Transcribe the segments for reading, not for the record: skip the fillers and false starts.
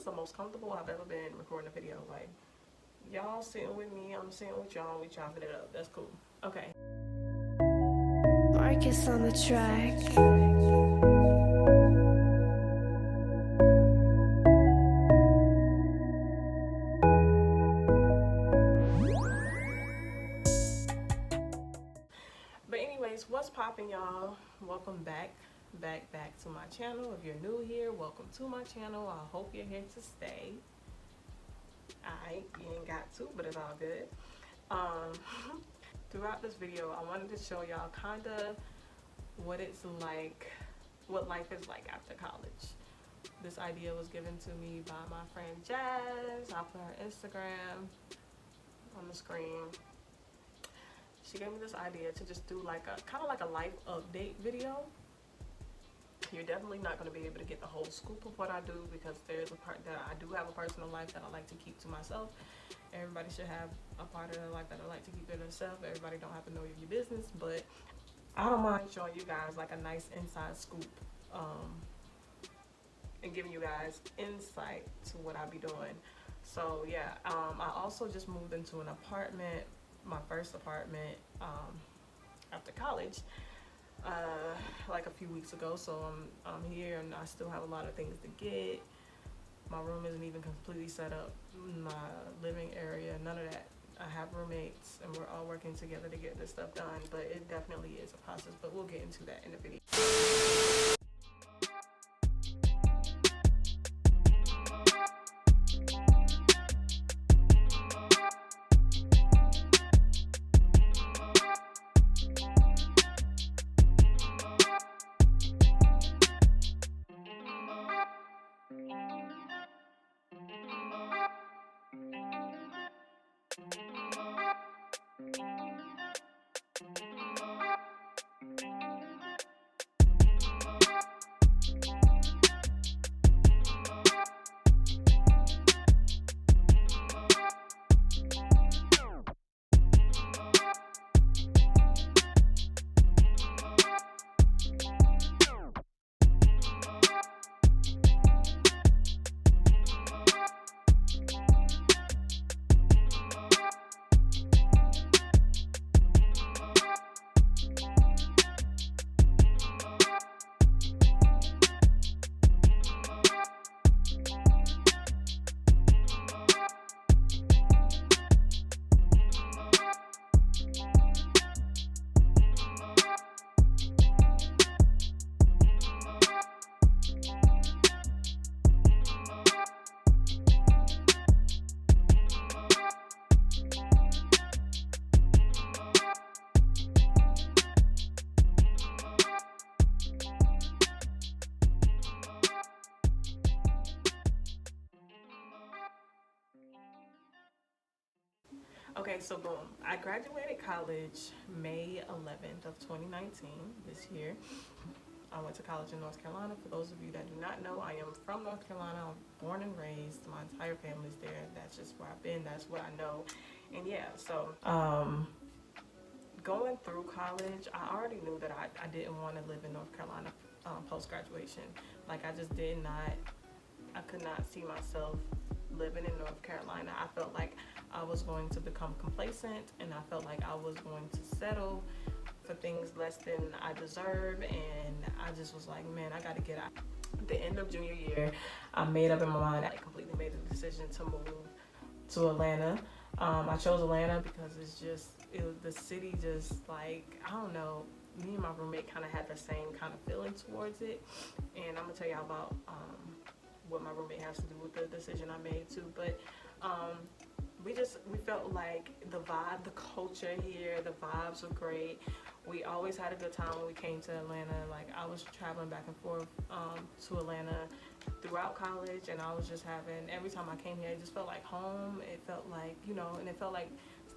the most comfortable I've ever been recording a video. Like, y'all sitting with me, I'm sitting with y'all, we chopping it up. That's cool. Okay. Marcus on the track. But anyways, what's poppin', y'all? Welcome back to my channel. If you're new here, welcome to my channel. I hope you're here to stay. Alright, you ain't got to, but it's all good. Throughout this video, I wanted to show y'all kind of what it's like, what life is like after college. This idea was given to me by my friend Jazz. I'll put her Instagram on the screen. She gave me this idea to just do like a kind of like a life update video. You're definitely not going to be able to get the whole scoop of what I do, because there's a part that I do have a personal life that I like to keep to myself. Everybody should have a part of their life that I like to keep to themselves. Everybody don't have to know your business, but I don't mind showing you guys like a nice inside scoop, and giving you guys insight to what I be doing. So yeah, I also just moved into an apartment, my first apartment after college, like a few weeks ago. So I'm here and I still have a lot of things to get. My room isn't even completely set up, my living area, none of that. I have roommates and we're all working together to get this stuff done, but it definitely is a process, but we'll get into that in the video. Okay, so boom, I graduated college May 11th of 2019, this year. I went to college in North Carolina. For those of you that do not know, I am from North Carolina. I'm born and raised. My entire family's there. That's just where I've been. That's what I know. And yeah, so going through college, I already knew that I didn't want to live in North Carolina post-graduation. Like, I just I could not see myself living in North Carolina. I felt like I was going to become complacent, and I felt like I was going to settle for things less than I deserve, and I just was like, man, I gotta get out. At the end of junior year, I made up in my mind. I completely made the decision to move to Atlanta. I chose Atlanta because the city just, like, I don't know, me and my roommate kind of had the same kind of feeling towards it, and I'm gonna tell y'all about what my roommate has to do with the decision I made too. But we felt like the vibe, the culture here, the vibes were great. We always had a good time when we came to Atlanta. Like, I was traveling back and forth to Atlanta throughout college, and I was just having, every time I came here, it just felt like home. It felt like, you know, and it felt like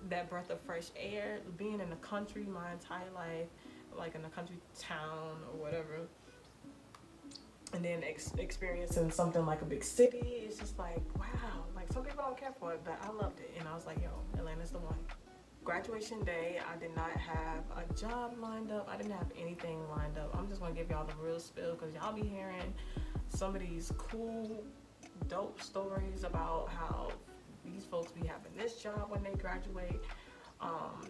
that breath of fresh air. Being in the country my entire life, like in a country town or whatever, and then experiencing something like a big city, it's just like, wow. Like, some people don't care for it, but I loved it. And I was like, yo, Atlanta's the one. Graduation day, I did not have a job lined up. I didn't have anything lined up. I'm just gonna give y'all the real spill, because y'all be hearing some of these cool dope stories about how these folks be having this job when they graduate.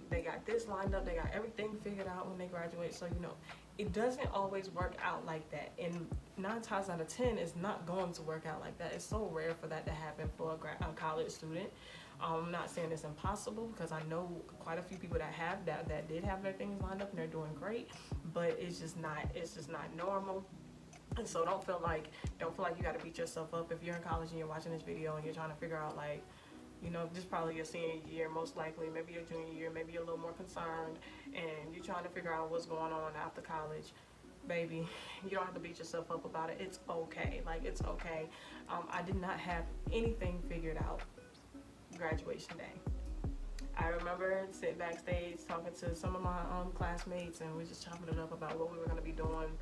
They got this lined up, they got everything figured out when they graduate. So, you know, it doesn't always work out like that. And 9 times out of 10, it's not going to work out like that. It's so rare for that to happen for a college student. I'm not saying it's impossible, because I know quite a few people that have that did have their things lined up and they're doing great, but it's just not normal. And so don't feel like you got to beat yourself up if you're in college and you're watching this video and you're trying to figure out, like, you know, this is probably your senior year, most likely, maybe your junior year, maybe you're a little more concerned, and you're trying to figure out what's going on after college. Baby, you don't have to beat yourself up about it. It's okay. Like, it's okay. I did not have anything figured out graduation day. I remember sitting backstage talking to some of my classmates, and we just chopping it up about what we were going to be doing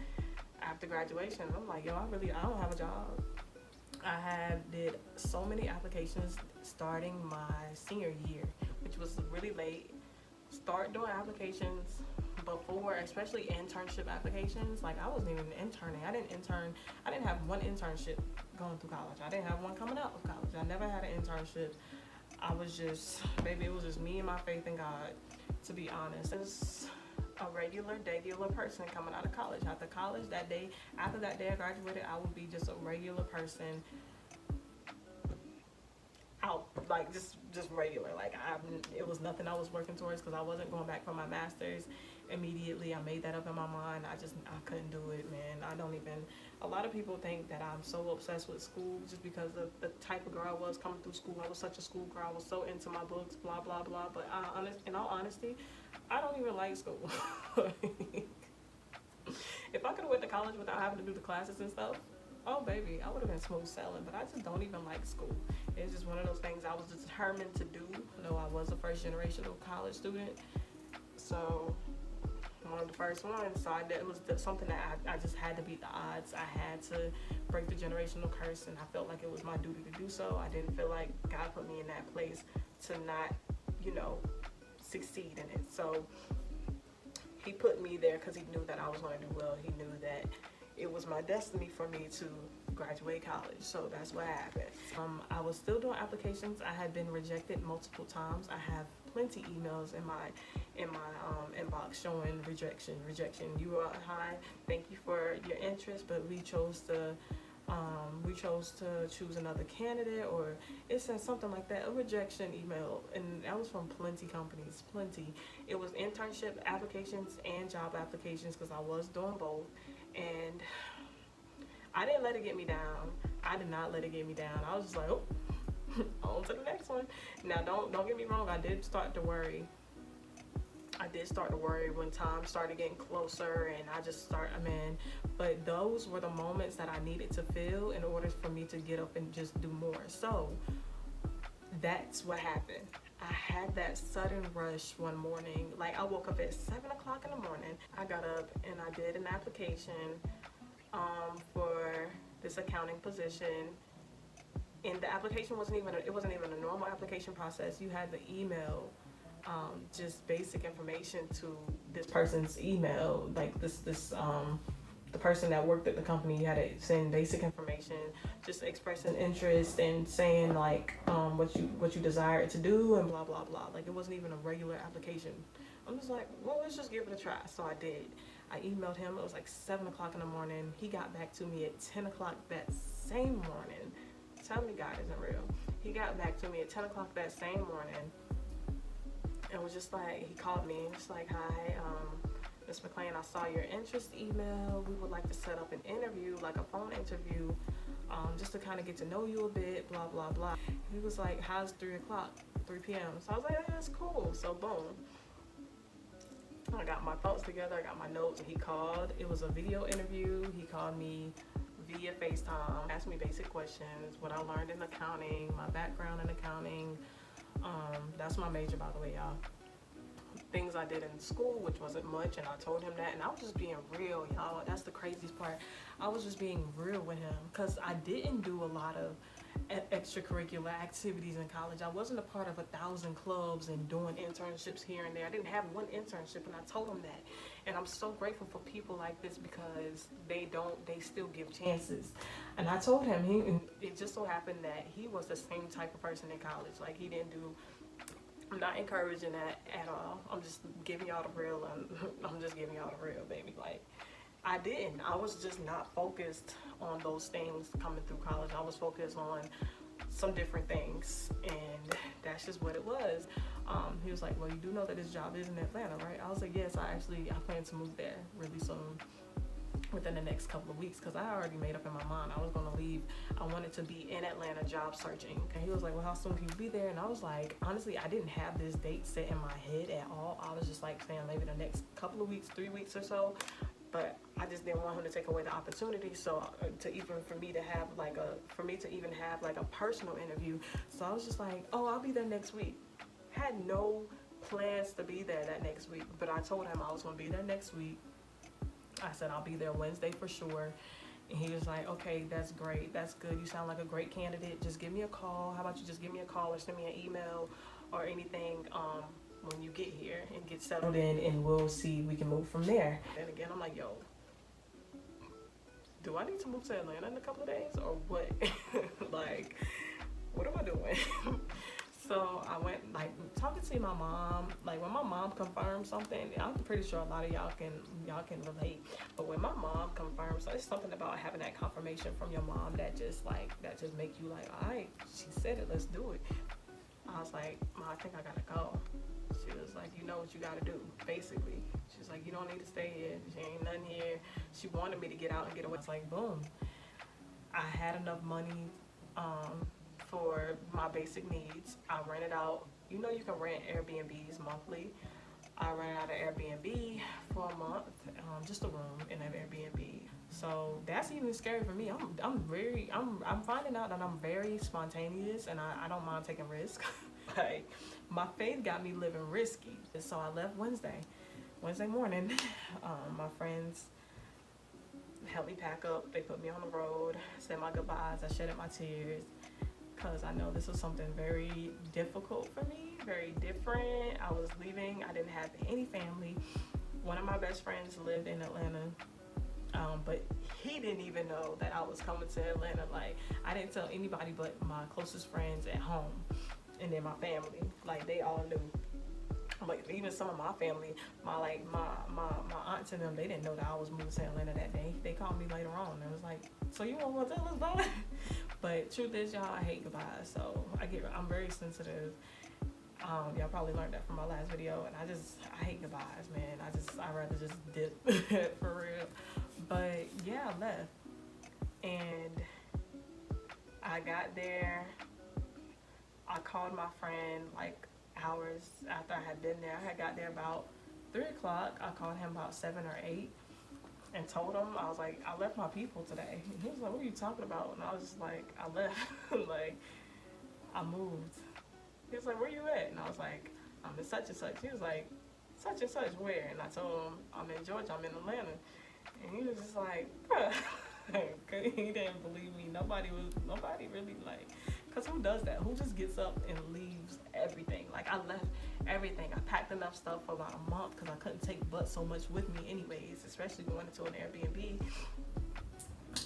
after graduation. I'm like, yo, I don't have a job. I did so many applications starting my senior year, which was really late. Start doing applications before, especially internship applications. Like, I wasn't even interning. I didn't have one internship going through college. I didn't have one coming out of college. I never had an internship. I was just, baby, it was just me and my faith in God, to be honest. It was a regular person coming out of college. After college, after that day I graduated, I would be just a regular person out, like, just regular. Like, it was nothing I was working towards, because I wasn't going back for my master's immediately. I made that up in my mind. I couldn't do it, man. A lot of people think that I'm so obsessed with school just because of the type of girl I was coming through school. I was such a school girl. I was so into my books, blah, blah, blah. But in all honesty, I don't even like school. If I could have went to college without having to do the classes and stuff, oh, baby, I would have been smooth sailing. But I just don't even like school. It's just one of those things I was determined to do. You know, I was a first generational college student. So one of the first ones, so it was something that I just had to beat the odds. I had to break the generational curse, and I felt like it was my duty to do so. I didn't feel like God put me in that place to not, you know, succeed in it. So he put me there because he knew that I was going to do well. He knew that it was my destiny for me to graduate college. So that's what happened. I was still doing applications. I had been rejected multiple times. I have plenty emails in my inbox showing rejection. You are high. Thank you for your interest, but we chose to choose another candidate, or it said something like that, a rejection email, and that was from plenty companies. It was internship applications and job applications, because I was doing both, and I didn't let it get me down. I did not let it get me down. I was just like, oh, on to the next one. Now, don't get me wrong. I did start to worry when time started getting closer, and but those were the moments that I needed to feel in order for me to get up and just do more. So that's what happened. I had that sudden rush one morning. Like, I woke up at 7 o'clock in the morning. I got up and I did an application for this accounting position. And the application wasn't even a normal application process. You had the email, just basic information to this person's email. Like the person that worked at the company, you had to send basic information, just expressing interest and saying, like, what you desire to do and blah blah blah. Like, it wasn't even a regular application. I'm just like, well, let's just give it a try. So I did. I emailed him. It was like 7 o'clock in the morning. He got back to me at 10 o'clock that same morning. Tell me God isn't real. He got back to me at 10 o'clock that same morning and was just like, he called me and just like, hi, Ms. McClain, I saw your interest email. We would like to set up an interview, like a phone interview, just to kind of get to know you a bit, blah, blah, blah. He was like, how's 3 p.m.? So I was like, yeah, that's cool. So boom. I got my thoughts together. I got my notes, and he called. It was a video interview. He called me via FaceTime, asked me basic questions, what I learned in accounting, my background in accounting. That's my major, by the way, y'all. Things I did in school, which wasn't much, and I told him that, and I was just being real, y'all. That's the craziest part. I was just being real with him, because I didn't do a lot of extracurricular activities in college. I wasn't a part of 1,000 clubs and doing internships here and there. I didn't have one internship, and I told them that. And I'm so grateful for people like this because they still give chances. And I told him, it just so happened that he was the same type of person in college. Like, he didn't do, I'm not encouraging that at all. I'm just giving y'all the real, I'm just giving y'all the real, baby. Like, I was just not focused on those things coming through college. I was focused on some different things, and that's just what it was. He was like, well, you do know that this job is in Atlanta, right? I was like, yes, I plan to move there really soon, within the next couple of weeks, because I already made up in my mind I was going to leave. I wanted to be in Atlanta job searching. And he was like, well, how soon can you be there? And I was like, honestly, I didn't have this date set in my head at all. I was just like saying maybe the next couple of weeks, 3 weeks or so. But I just didn't want him to take away the opportunity. So for me to even have like a personal interview. So I was just like, oh, I'll be there next week. Had no plans to be there that next week, but I told him I was going to be there next week. I said I'll be there Wednesday for sure. And he was like, okay, that's great. That's good. You sound like a great candidate. Just give me a call. How about you just give me a call or send me an email or anything when you get here and get settled in, and we'll see. We can move from there. And again, I'm like, yo, do I need to move to Atlanta in a couple of days or what? Like, what am I doing? So I went, like, talking to my mom. Like, when my mom confirmed something, I'm pretty sure a lot of y'all can relate. But when my mom confirms, so it's something about having that confirmation from your mom that just make you like, all right, she said it, let's do it. I was like, Mom, I think I gotta go. She was like, you know what you gotta do, basically. She was like, you don't need to stay here. She ain't nothing here. She wanted me to get out and get away. It's like, boom. I had enough money for my basic needs. I rented out, you can rent Airbnbs monthly. I rented out an Airbnb for a month, just a room in an Airbnb. So that's even scary for me. I'm finding out that I'm very spontaneous, and I don't mind taking risks. Like, my faith got me living risky. So I left Wednesday morning. My friends helped me pack up. They put me on the road, said my goodbyes. I shedded my tears because I know this was something very difficult for me, very different. I was leaving. I didn't have any family. One of my best friends lived in Atlanta, but he didn't even know that I was coming to Atlanta. Like, I didn't tell anybody but my closest friends at home, and then my family. Like, they all knew. Like, even some of my family, my aunts and them, they didn't know that I was moving to Atlanta that day. They called me later on and was like, so you want to tell us about it? But truth is, y'all, I hate goodbyes. So I'm very sensitive. Y'all probably learned that from my last video, and I hate goodbyes, man. I'd rather just dip for real. But yeah, I left, and I got there. I called my friend like hours after I had been there. I had got there about 3 o'clock. I called him about 7 or 8 and told him, I was like, I left my people today. And he was like, what are you talking about? And I was just like, I left. Like, I moved. He was like, where you at? And I was like, I'm in such and such. He was like, such and such, where? And I told him, I'm in Georgia, I'm in Atlanta. And he was just like, bruh. He didn't believe me. Nobody really, like, because who does that? Who just gets up and leaves everything? Like, I left everything. I packed enough stuff for about a month because I couldn't take but so much with me anyways, especially going into an Airbnb.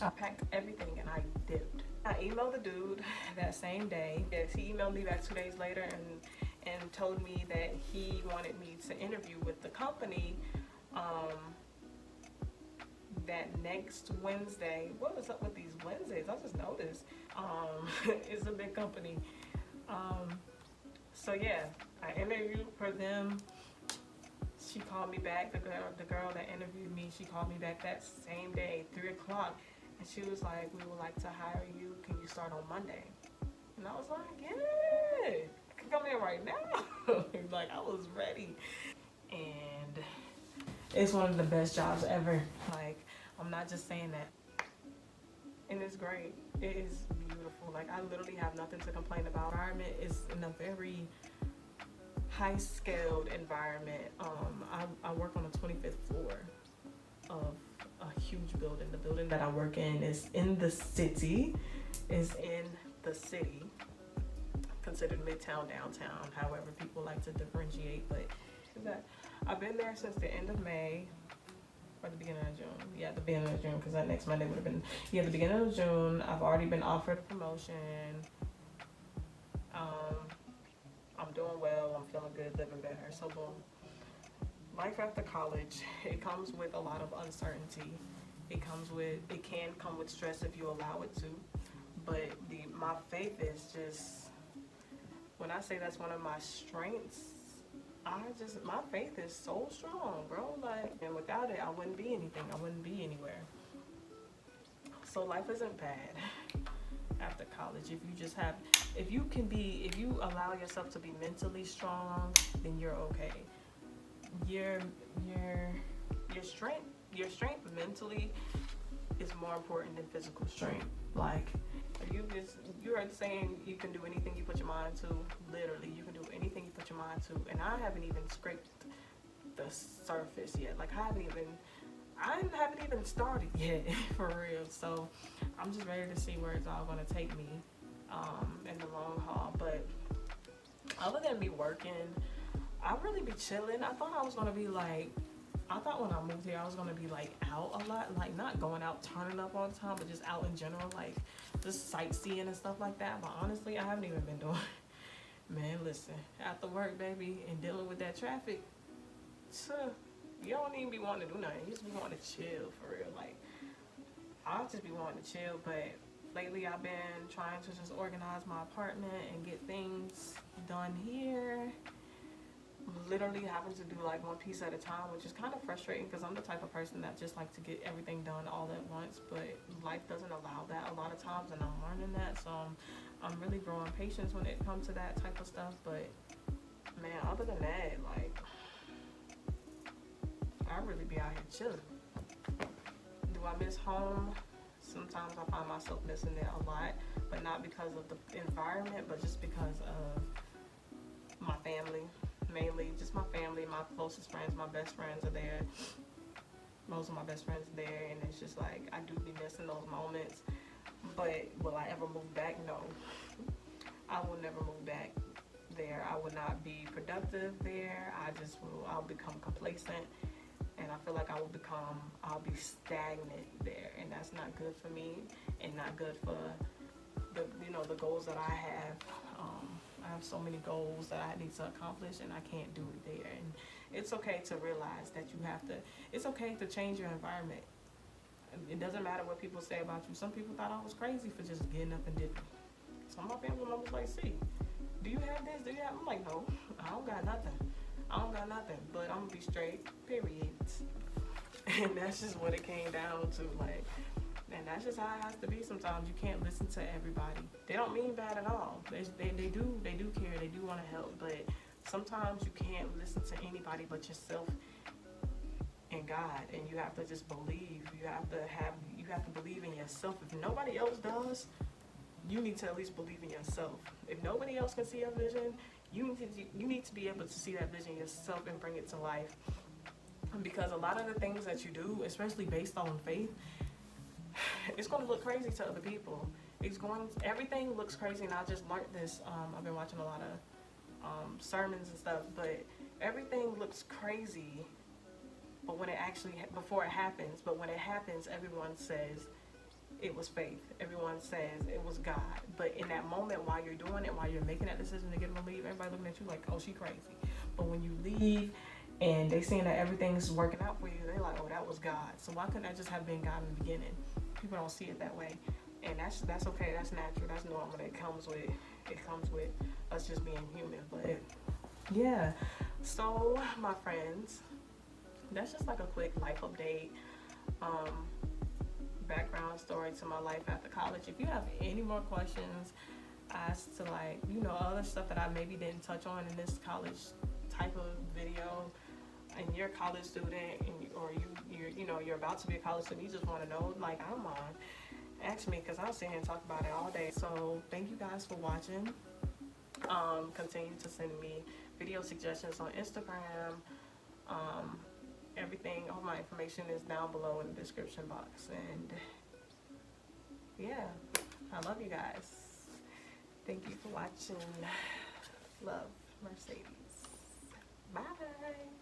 I packed everything and I dipped. I emailed the dude that same day. Yes, he emailed me back 2 days later and told me that he wanted me to interview with the company that next Wednesday. What was up with these Wednesdays? I just noticed. It's a big company. So yeah, I interviewed for them. She called me back. The girl that interviewed me, she called me back that same day, 3 o'clock, and she was like, "We would like to hire you. Can you start on Monday?" And I was like, "Yeah, I can come in right now." Like, I was ready, and it's one of the best jobs ever. Like, I'm not just saying that. And it's great. It is beautiful. Like, I literally have nothing to complain about. The environment is in a very high-scaled environment. I work on the 25th floor of a huge building. The building that I work in is in the city, is in the city, considered midtown, downtown, however people like to differentiate. But I've been there since the end of May, or the beginning of June. Yeah, the beginning of June, because that next Monday would have been, the beginning of June. I've already been offered a promotion. I'm doing well, I'm feeling good, living better. So boom. Life after college, it comes with a lot of uncertainty. It can come with stress if you allow it to. But my faith is just, when I say that's one of my strengths, my faith is so strong, bro. Like, and without it, I wouldn't be anything. I wouldn't be anywhere. So life isn't bad after college. If you allow yourself to be mentally strong, then you're okay. Your strength mentally is more important than physical strength. Like, you heard the saying, you can do anything you put your mind to. Literally, you can do anything you put your mind to. And I haven't even scraped the surface yet. Like, I haven't even started yet, for real. So I'm just ready to see where it's all gonna take me in the long haul. But other than me working, I really be chilling. I thought when I moved here, I was gonna be like out a lot, like not going out turning up all the time, but just out in general, like just sightseeing and stuff like that. But honestly, I haven't even been doing man, listen, after work, baby, and dealing with that traffic, you don't even be wanting to do nothing. You just be wanting to chill, for real. Like, I'll just be wanting to chill. But lately I've been trying to just organize my apartment and get things done here. Literally having to do like one piece at a time, which is kind of frustrating because I'm the type of person that just like to get everything done all at once, but life doesn't allow that a lot of times, and I'm learning that. So I'm really growing patience when it comes to that type of stuff. But man, other than that, like, I really be out here chilling. Do I miss home? Sometimes I find myself missing it a lot, but not because of the environment, but just because of my family. Mainly just my family, my closest friends, my best friends are there. Most of my best friends are there, and it's just like, I do be missing those moments. But will I ever move back? No. I will never move back there. I will not be productive there. I'll become complacent, and I feel like I'll be stagnant there, and that's not good for me, and not good for the goals that I have. I have so many goals that I need to accomplish, and I can't do it there. And it's okay to realize that it's okay to change your environment. It doesn't matter what people say about you. Some people thought I was crazy for just getting up and dipping. Some of my family members like, see, do you have this? Do you have? I'm like, no, I don't got nothing. But I'm gonna be straight, period. And that's just what it came down to, like. And that's just how it has to be sometimes. You can't listen to everybody. They don't mean bad at all. They do care. They do want to help. But sometimes you can't listen to anybody but yourself and God. And you have to just believe. You have to believe in yourself. If nobody else does, you need to at least believe in yourself. If nobody else can see your vision, you need to be able to see that vision yourself and bring it to life. Because a lot of the things that you do, especially based on faith, it's going to look crazy to other people. Everything looks crazy, and I just learned this. I've been watching a lot of sermons and stuff, but everything looks crazy. But when before it happens, everyone says it was faith. Everyone says it was God. But in that moment, while you're doing it, while you're making that decision to get them to leave, everybody looking at you like, oh, she crazy. But when you leave, and they seeing that everything's working out for you, they're like, oh, that was God. So why couldn't that just have been God in the beginning? People don't see it that way, and that's okay. That's natural. That's normal. It comes with us just being human. But yeah. So my friends, that's just like a quick life update, background story to my life after college. If you have any more questions as to other stuff that I maybe didn't touch on in this college type of video, and you're a college student, you're about to be a college student, you just want to know, like, I don't mind, ask me, because I'll sit here and talk about it all day. So thank you guys for watching. Continue to send me video suggestions on Instagram. Everything, all my information is down below in the description box. And yeah, I love you guys. Thank you for watching. Love, Mercedes. Bye.